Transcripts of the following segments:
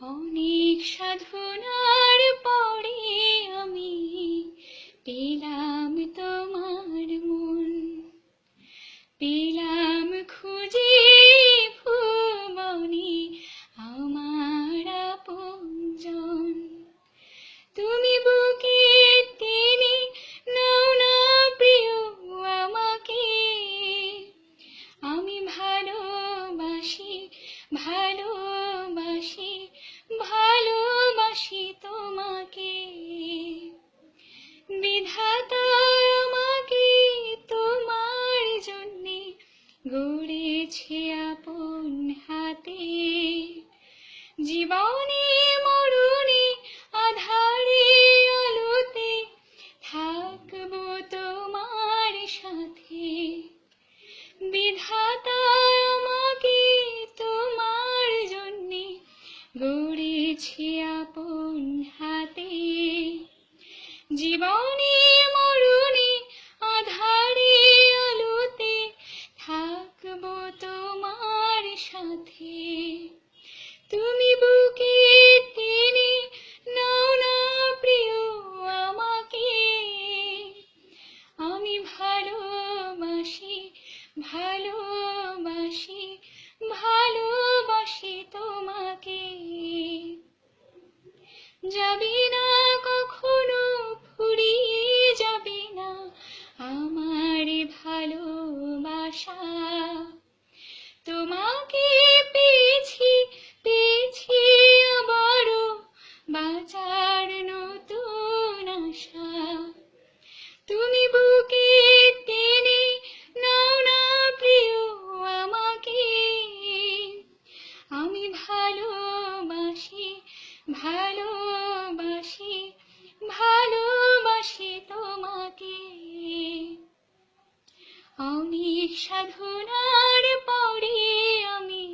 অনেক সাধনার পরে আমি পেলাম তোমার মন, পেলাম খুঁজে ভুবনে আমার আপনজন। তুমি বুকে টেনে নাও না প্রিয় আমাকে, আমি ভালোবাসি ভালোবাসি ভালোবাসি তোমাকে। বিধাতা আমাকে তোমার জন্যে গড়েছে আপন হাতে, জীবনে মরণে আধারে আলোতে থাকবো তোমার সাথে। বিধাতা আমাকে তোমার জন্যে গড়েছে আপন হাতে, জীবনে মরণে আধারে আলোতে থাকবো তোমার সাথে। তুমি বুকে টেনে নাও না প্রিয় আমাকে, আমি ভালোবাসি ভালোবাসি ভালোবাসি তোমাকে। যাবে না কখনো ফুরিয়ে যাবে না আমার ভালোবাসা, তোমাকে পেয়েছি পেয়েছি আবারও বাঁচার নতুন আশা। তুমি বুকে টেনে নাও না প্রিয় আমাকে, আমি ভালোবাসি ভালোবাসি ভালোবাসি তোমাকে। অনেক সাধনার পরে আমি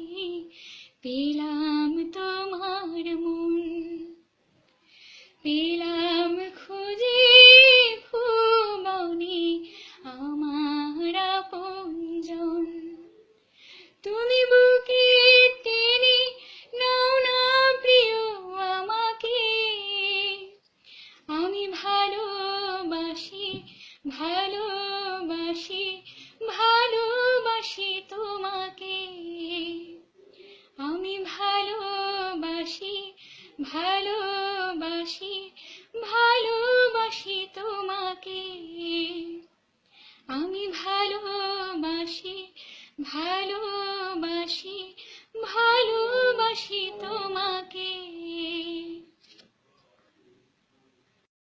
পেলাম তোমার মন, পেলাম খুঁজে ভুবনে আমার আপনজন। তুমি বুকে টেনে নাও না প্রিয় আমাকে, আমি ভালোবাসি ভালোবাসি ভালোবাসি তোমাকে। আমি ভালোবাসি ভালোবাসি ভালোবাসি তোমাকে। আমি ভালোবাসি ভালোবাসি ভালোবাসি তোমাকে।